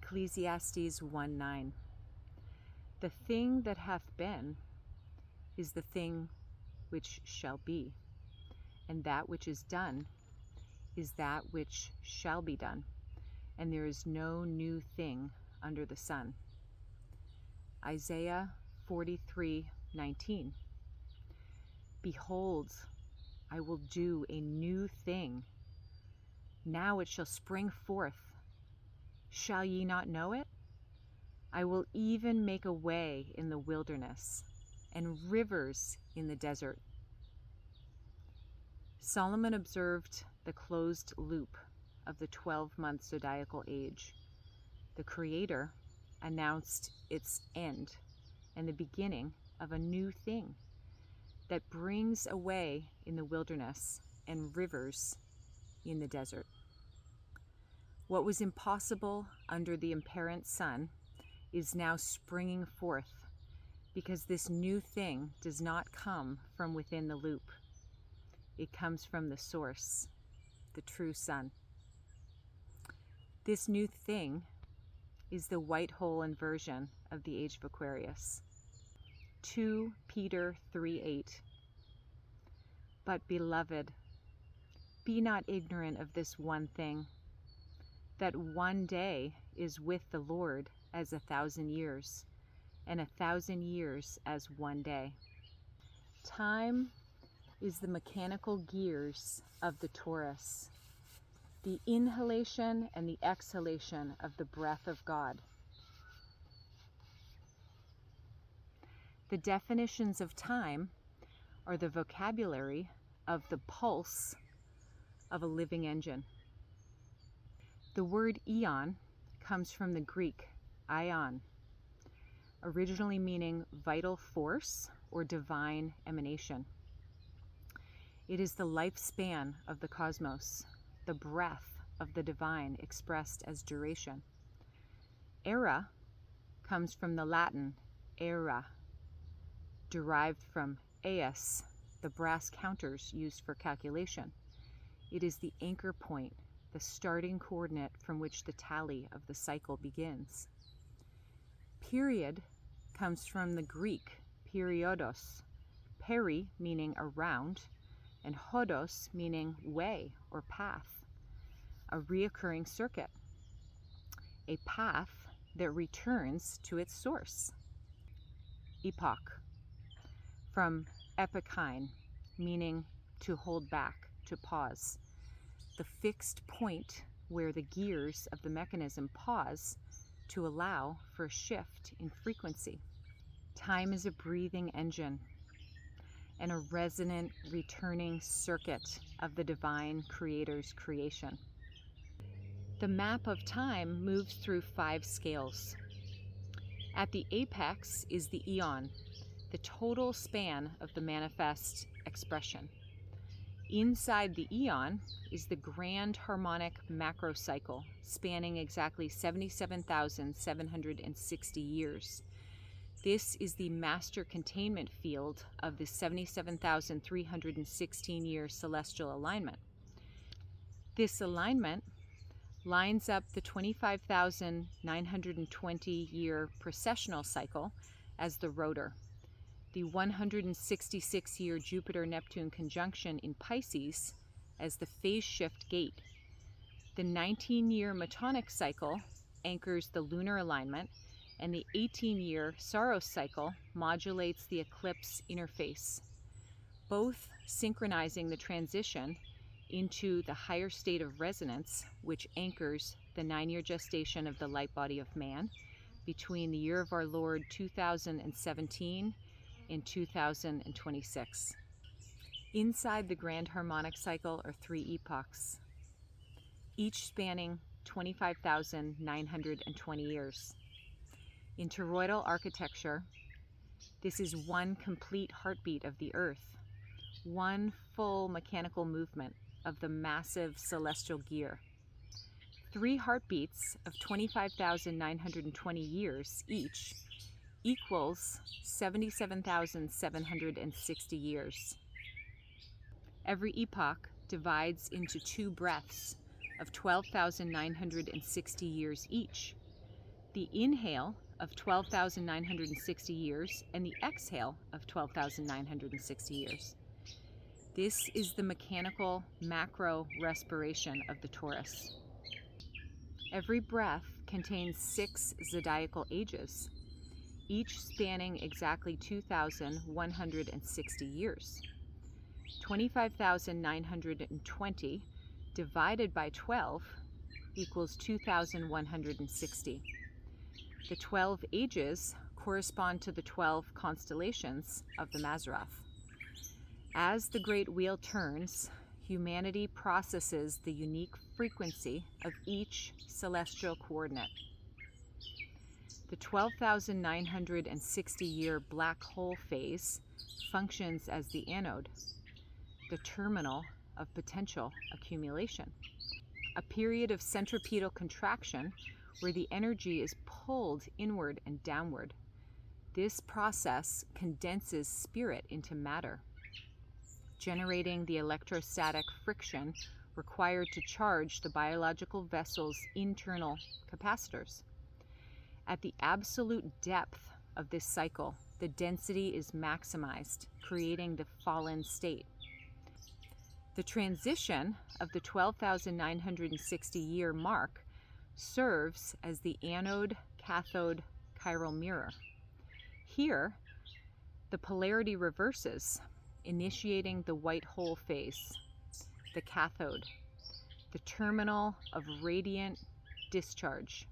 Ecclesiastes 1:9. The thing that hath been is the thing which shall be, and that which is done is that which shall be done, and there is no new thing under the sun. Isaiah 43:19. Behold, I will do a new thing. Now it shall spring forth. Shall ye not know it? I will even make a way in the wilderness and rivers in the desert. Solomon observed the closed loop of the 12-month zodiacal age. The Creator announced its end and the beginning of a new thing that brings a way in the wilderness and rivers in the desert. What was impossible under the apparent sun is now springing forth, because this new thing does not come from within the loop. It comes from the source, the true sun. This new thing is the white hole inversion of the age of Aquarius. 2 Peter 3:8. But beloved, be not ignorant of this one thing, that one day is with the Lord as 1,000 years, and 1,000 years as one day. Time is the mechanical gears of the Torus, the inhalation and the exhalation of the breath of God. The definitions of time are the vocabulary of the pulse of a living engine. The word eon comes from the Greek ion, originally meaning vital force or divine emanation. It is the lifespan of the cosmos, the breath of the divine expressed as duration. Era comes from the Latin era, derived from eus, the brass counters used for calculation. It is the anchor point, the starting coordinate from which the tally of the cycle begins. Period comes from the Greek periodos, peri meaning around, and hodos meaning way or path, a reoccurring circuit, a path that returns to its source. Epoch, from Epoch, meaning to hold back, to pause, the fixed point where the gears of the mechanism pause to allow for a shift in frequency. Time is a breathing engine and a resonant returning circuit of the divine Creator's creation. The map of time moves through 5 scales. At the apex is the eon, the total span of the manifest expression. Inside the eon is the grand harmonic macrocycle, spanning exactly 77,760 years. This is the master containment field of the 77,316-year celestial alignment. This alignment lines up the 25,920-year precessional cycle as the rotor, the 166-year Jupiter-Neptune conjunction in Pisces as the phase shift gate. The 19-year Metonic cycle anchors the lunar alignment, and the 18-year Saros cycle modulates the eclipse interface, both synchronizing the transition into the higher state of resonance, which anchors the 9-year gestation of the Light Body of M.A.N. between the year of our Lord 2017 and 2026. Inside the grand harmonic cycle are 3 epochs, each spanning 25,920 years. In toroidal architecture, this is one complete heartbeat of the Earth, one full mechanical movement of the massive celestial gear. 3 heartbeats of 25,920 years each equals 77,760 years. Every epoch divides into 2 breaths of 12,960 years each. the inhale of 12,960 years and the exhale of 12,960 years. This is the mechanical macro respiration of the torus. Every breath contains 6 zodiacal ages, each spanning exactly 2,160 years. 25,920 divided by 12 equals 2,160. The 12 ages correspond to the 12 constellations of the Mazzaroth. As the great wheel turns, humanity processes the unique frequency of each celestial coordinate. The 12,960-year black hole phase functions as the anode, the terminal of potential accumulation, a period of centripetal contraction where the energy is pulled inward and downward. This process condenses spirit into matter, generating the electrostatic friction required to charge the biological vessel's internal capacitors. At the absolute depth of this cycle, the density is maximized, creating the fallen state. The transition of the 12,960-year mark serves as the anode-cathode chiral mirror. Here, the polarity reverses, initiating the white hole phase, the cathode, the terminal of radiant discharge,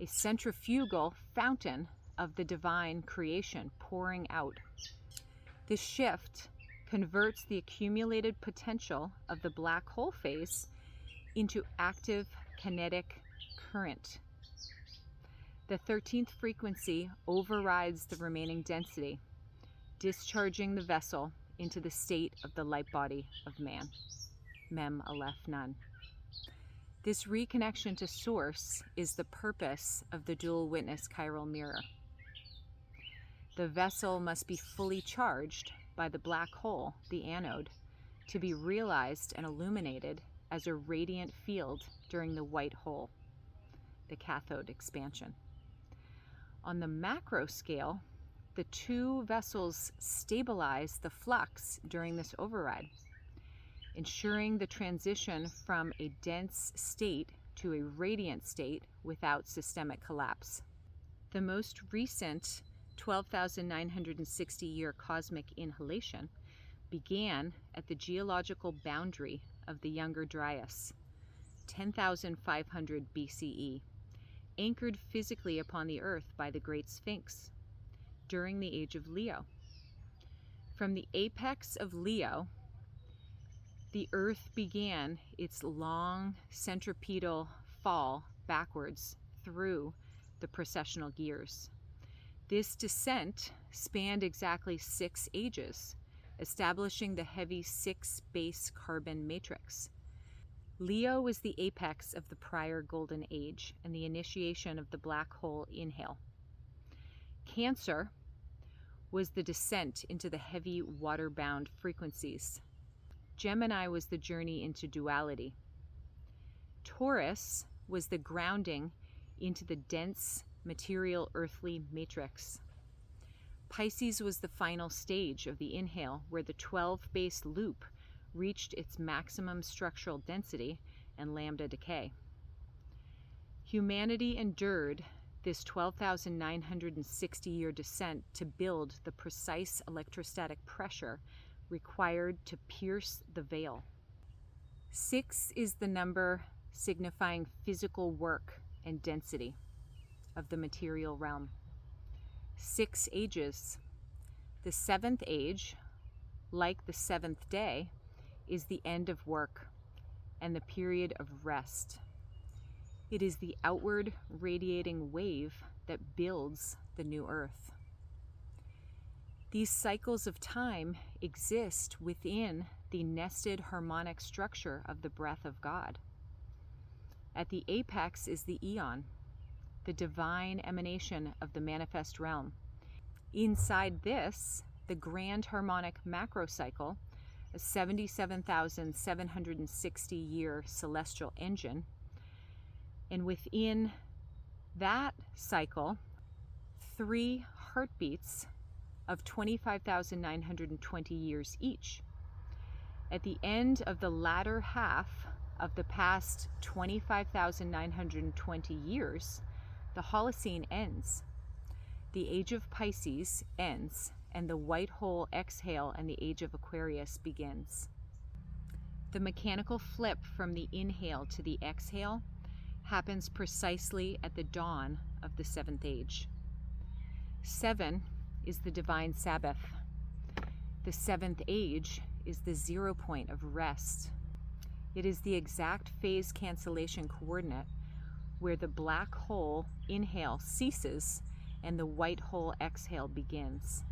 a centrifugal fountain of the divine creation pouring out. This shift converts the accumulated potential of the black hole phase into active kinetic current. The 13th frequency overrides the remaining density, discharging the vessel into the state of the light body of M.A.N, Mem Aleph Nun. This reconnection to source is the purpose of the dual witness chiral mirror. The vessel must be fully charged by the black hole, the anode, to be realized and illuminated as a radiant field during the white hole, the cathode expansion. On the macro scale, the two vessels stabilize the flux during this override, ensuring the transition from a dense state to a radiant state without systemic collapse. The most recent 12,960-year cosmic inhalation began at the geological boundary of the Younger Dryas, 10,500 BCE, anchored physically upon the Earth by the Great Sphinx, during the age of Leo. From the apex of Leo, the Earth began its long centripetal fall backwards through the precessional gears. This descent spanned exactly 6 ages, establishing the heavy 6-base carbon matrix. Leo was the apex of the prior golden age and the initiation of the black hole inhale. Cancer was the descent into the heavy water-bound frequencies. Gemini was the journey into duality. Taurus was the grounding into the dense material earthly matrix. Pisces was the final stage of the inhale, where the 12-base loop reached its maximum structural density and lambda decay. Humanity endured this 12,960-year descent to build the precise electrostatic pressure required to pierce the veil. 6 is the number signifying physical work and density of the material realm. 6 ages. The 7th age, like the 7th day, is the end of work and the period of rest. It is the outward radiating wave that builds the new earth. These cycles of time exist within the nested harmonic structure of the breath of God. At the apex is the eon, the divine emanation of the manifest realm. Inside this, the grand harmonic macro cycle, a 77,760-year celestial engine, and within That cycle, 3 heartbeats of 25,920 years each. At the end of the latter half of the past 25,920 years, the Holocene ends. The age of Pisces ends, and the white hole exhale and the age of Aquarius begins. The mechanical flip from the inhale to the exhale happens precisely at the dawn of the 7th age. 7 is the divine Sabbath. The 7th age is the 0 point of rest. It is the exact phase cancellation coordinate where the black hole inhale ceases and the white hole exhale begins.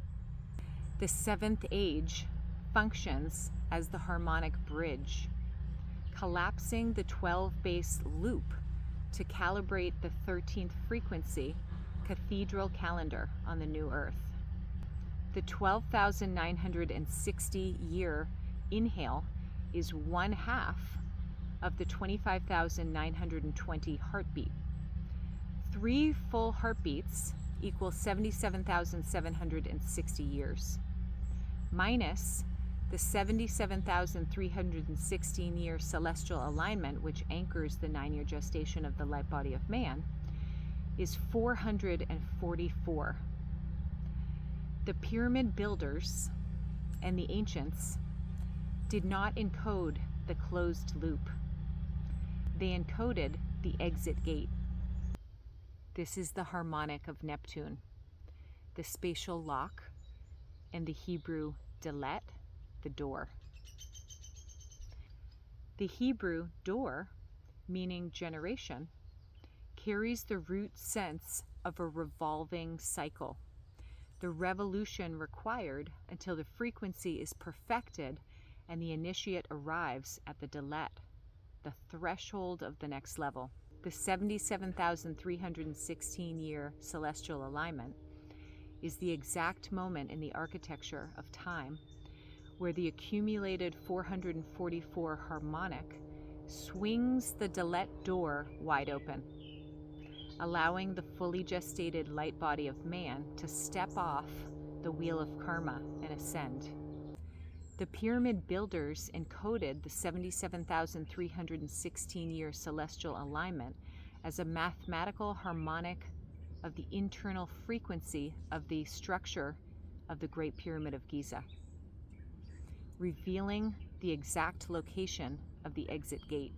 The 7th age functions as the harmonic bridge, collapsing the 12-base loop to calibrate the 13th frequency Cathedral calendar on the new Earth. The 12,960-year inhale is 1/2 of the 25,920 heartbeat. 3 full heartbeats equals 77,760 years, minus the 77,316-year celestial alignment, which anchors the 9-year gestation of the light body of man, is 444. The pyramid builders and the ancients did not encode the closed loop. They encoded the exit gate. This is the harmonic of Neptune, the spatial lock, and the Hebrew Dalet, the door. The Hebrew door, meaning generation, carries the root sense of a revolving cycle, the revolution required until the frequency is perfected and the initiate arrives at the Dalet, the threshold of the next level. The 77,316-year celestial alignment is the exact moment in the architecture of time where the accumulated 444 harmonic swings the Dalet door wide open, allowing the fully gestated light body of man to step off the wheel of karma and ascend. The pyramid builders encoded the 77,316-year celestial alignment as a mathematical harmonic of the internal frequency of the structure of the Great Pyramid of Giza, revealing the exact location of the exit gate.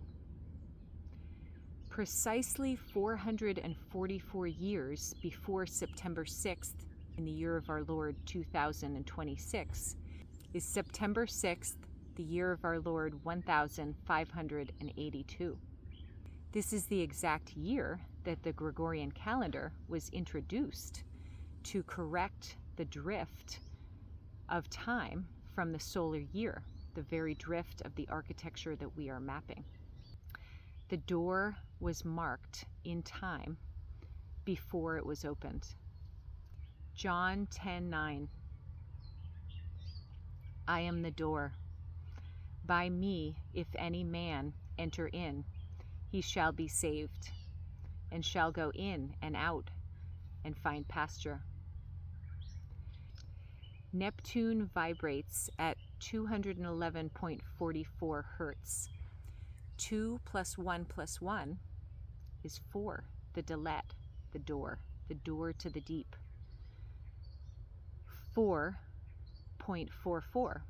Precisely 444 years before September 6th in the year of our Lord 2026 is September 6th, the year of our Lord 1582. This is the exact year that the Gregorian calendar was introduced to correct the drift of time from the solar year, the very drift of the architecture that we are mapping. The door was marked in time before it was opened. John 10:9. I am the door. By me, if any man enter in, he shall be saved, and shall go in and out and find pasture. Neptune vibrates at 211.44 hertz. 2 + 1 + 1 is 4, the Dalet, the door to the deep. 4.44.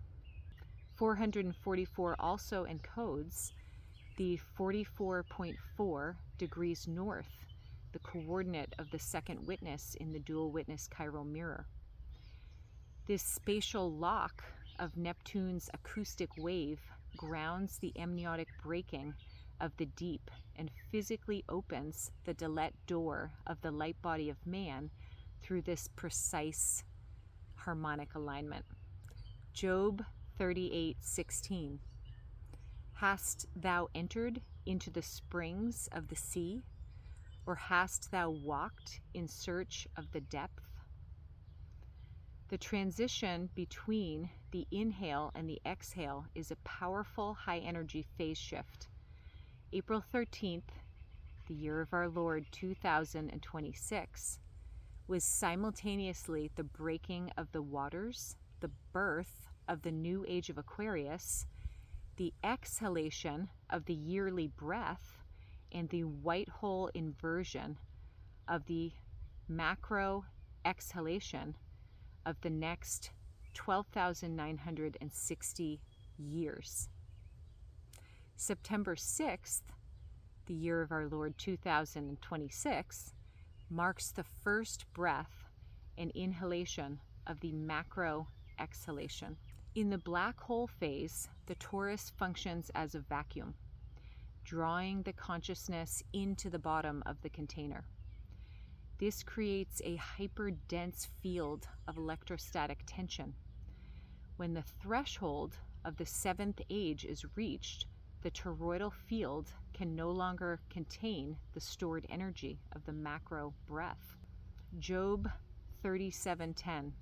444 also encodes the 44.4 degrees north, the coordinate of the second witness in the dual witness chiral mirror. This spatial lock of Neptune's acoustic wave grounds the amniotic breaking of the deep and physically opens the Dalet door of the light body of man through this precise harmonic alignment. Job 38:16. Hast thou entered into the springs of the sea, or hast thou walked in search of the depth? The transition between the inhale and the exhale is a powerful high energy phase shift. April 13th, the year of our Lord 2026, was simultaneously the breaking of the waters, the birth of the new age of Aquarius, the exhalation of the yearly breath, and the white hole inversion of the macro exhalation of the next 12,960 years. September 6th, the year of our Lord 2026, marks the first breath and inhalation of the macro exhalation. In the black hole phase, the torus functions as a vacuum, drawing the consciousness into the bottom of the container. This creates a hyperdense field of electrostatic tension. When the threshold of the seventh age is reached, the toroidal field can no longer contain the stored energy of the macro breath. Job 37:10.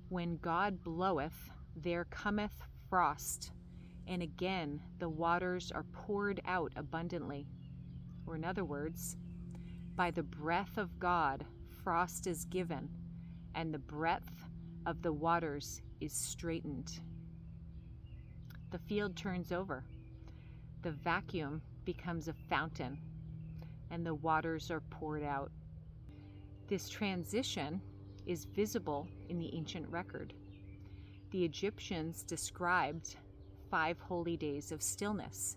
When God bloweth, there cometh frost, and again the waters are poured out abundantly. Or in other words, by the breath of God, frost is given, and the breadth of the waters is straightened. The field turns over. The vacuum becomes a fountain, and the waters are poured out. This transition is visible in the ancient record. The Egyptians described 5 holy days of stillness.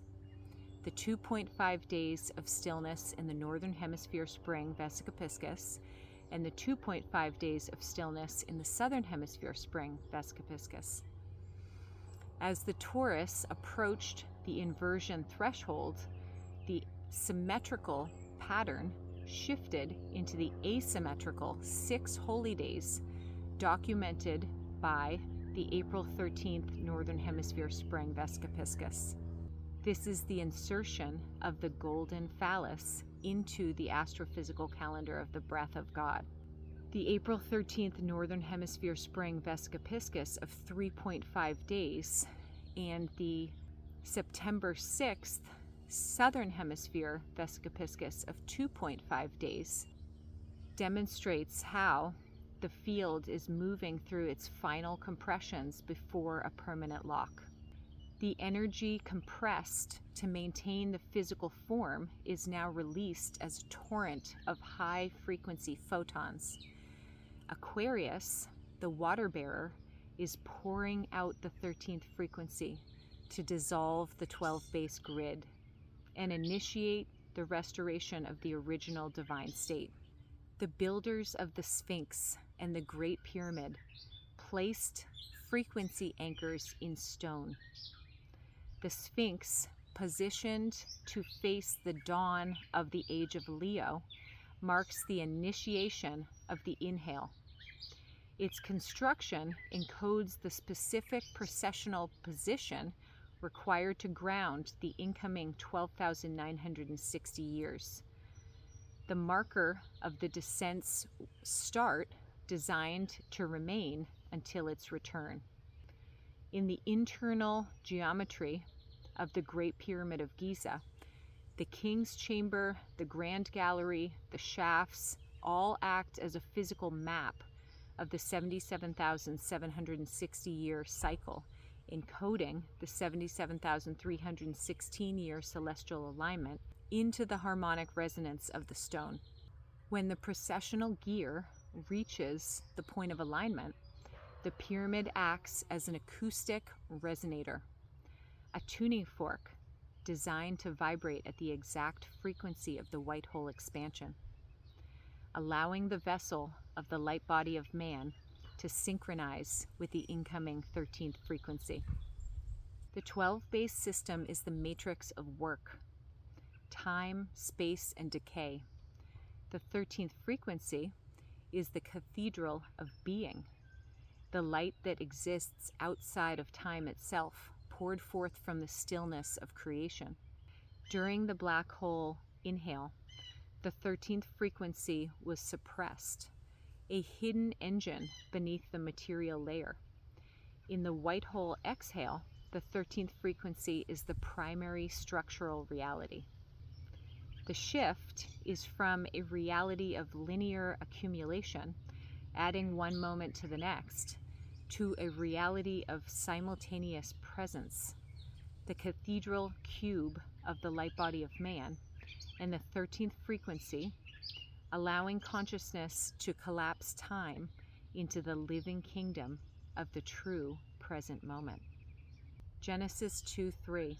The 2.5 days of stillness in the northern hemisphere spring, Vesica Piscis, and the 2.5 days of stillness in the southern hemisphere spring, Vesica Piscis. As the torus approached the inversion threshold, the symmetrical pattern shifted into the asymmetrical 6 holy days documented by the April 13th Northern Hemisphere Spring Vesica Piscis. This is the insertion of the golden phallus into the astrophysical calendar of the breath of God. The April 13th Northern Hemisphere Spring Vesica Piscis of 3.5 days and the September 6th Southern Hemisphere Vesica Piscis of 2.5 days demonstrates how the field is moving through its final compressions before a permanent lock. The energy compressed to maintain the physical form is now released as a torrent of high-frequency photons. Aquarius, the water bearer, is pouring out the 13th frequency to dissolve the 12-base grid and initiate the restoration of the original divine state. The builders of the Sphinx and the Great Pyramid placed frequency anchors in stone. The Sphinx, positioned to face the dawn of the age of Leo, marks the initiation of the inhale. Its construction encodes the specific precessional position required to ground the incoming 12,960 years. The marker of the descent's start, designed to remain until its return. In the internal geometry of the Great Pyramid of Giza, the King's Chamber, the Grand Gallery, the shafts, all act as a physical map of the 77,760-year cycle, encoding the 77,316-year celestial alignment into the harmonic resonance of the stone. When the precessional gear reaches the point of alignment, the pyramid acts as an acoustic resonator, a tuning fork designed to vibrate at the exact frequency of the white hole expansion, allowing the vessel of the light body of man to synchronize with the incoming 13th frequency. The 12-base system is the matrix of work, time, space, and decay. The 13th frequency is the cathedral of being, the light that exists outside of time itself, poured forth from the stillness of creation. During the black hole inhale, the 13th frequency was suppressed, a hidden engine beneath the material layer. In the white hole exhale, the 13th frequency is the primary structural reality. The shift is from a reality of linear accumulation, adding one moment to the next, to a reality of simultaneous presence, the Cathedral cube of the Light Body of Man, and the 13th frequency, allowing consciousness to collapse time into the living kingdom of the true present moment. Genesis 2:3.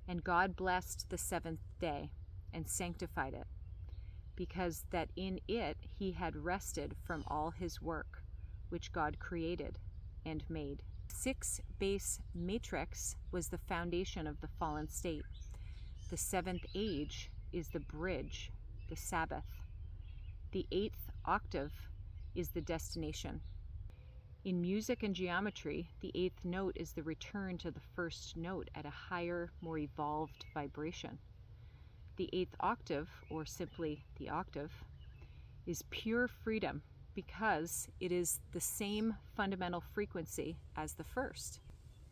And God blessed the seventh day and sanctified it, because that in it he had rested from all his work, which God created and made. 6-base matrix was the foundation of the fallen state. The seventh age is the bridge, the Sabbath. The 8th octave is the destination. In music and geometry, the 8th note is the return to the first note at a higher, more evolved vibration. The 8th octave, or simply the octave, is pure freedom because it is the same fundamental frequency as the first,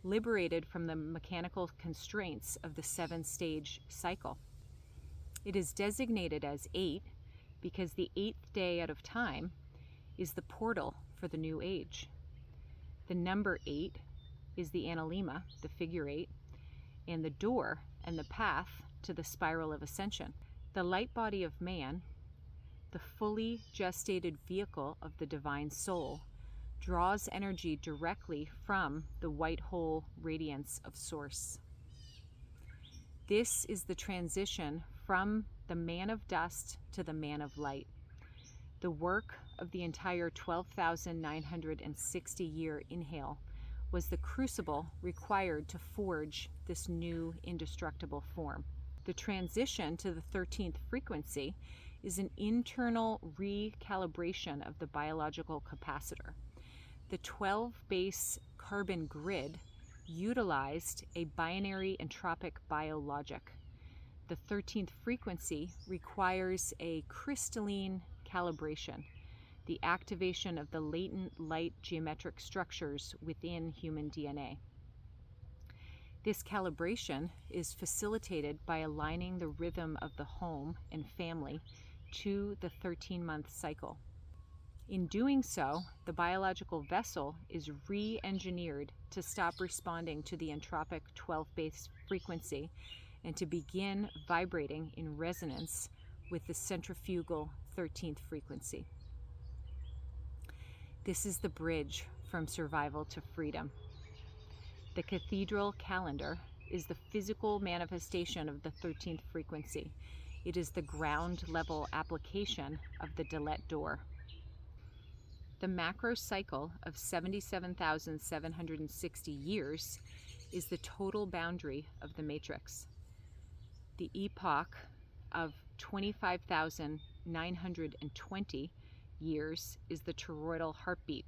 liberated from the mechanical constraints of the 7-stage cycle. It is designated as 8 because the 8th day out of time is the portal for the new age. The number 8 is the analema, the figure 8, and the door and the path to the spiral of ascension. The light body of man, the fully gestated vehicle of the divine soul, draws energy directly from the white hole radiance of source. This is the transition from the man of dust to the man of light. The work of the entire 12,960-year inhale was the crucible required to forge this new indestructible form. The transition to the 13th frequency is an internal recalibration of the biological capacitor. The 12-base carbon grid utilized a binary entropic biologic. The 13th frequency requires a crystalline calibration, the activation of the latent light geometric structures within human DNA. This calibration is facilitated by aligning the rhythm of the home and family to the 13-month cycle. In doing so, the biological vessel is re-engineered to stop responding to the entropic 12-base frequency and to begin vibrating in resonance with the centrifugal 13th frequency. This is the bridge from survival to freedom. The Cathedral calendar is the physical manifestation of the 13th frequency. It is the ground level application of the Dalet door. The macro cycle of 77,760 years is the total boundary of the matrix. The epoch of 25,920 years is the toroidal heartbeat.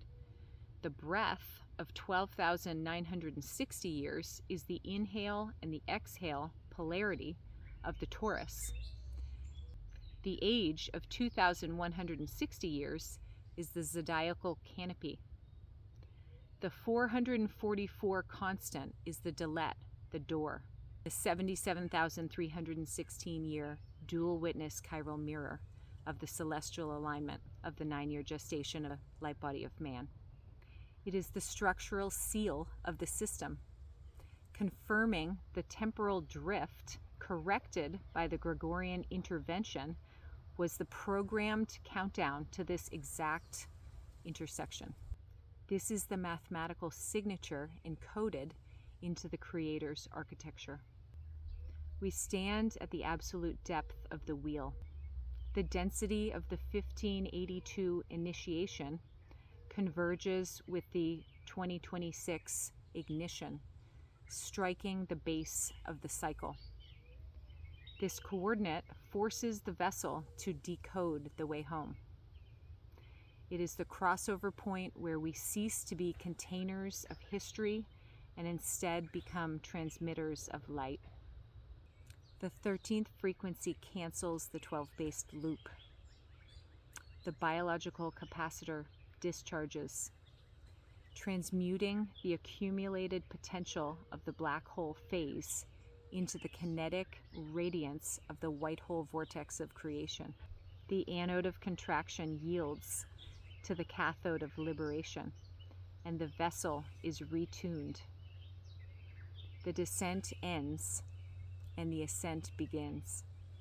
The breath of 12,960 years is the inhale and the exhale polarity of the Torus. The age of 2,160 years is the zodiacal canopy. The 444 constant is the Dalet, the door. The 77,316-year dual witness chiral mirror of the celestial alignment of the 9-year gestation of the light body of man. It is the structural seal of the system, confirming the temporal drift corrected by the Gregorian intervention was the programmed countdown to this exact intersection. This is the mathematical signature encoded into the Creator's architecture. We stand at the absolute depth of the wheel. The density of the 1582 initiation converges with the 2026 ignition, striking the base of the cycle. This coordinate forces the vessel to decode the way home. It is the crossover point where we cease to be containers of history and instead become transmitters of light. The 13th frequency cancels the 12-based loop. The biological capacitor discharges, transmuting the accumulated potential of the black hole phase into the kinetic radiance of the white hole vortex of creation. The anode of contraction yields to the cathode of liberation, and the vessel is retuned. The descent ends, and the ascent begins.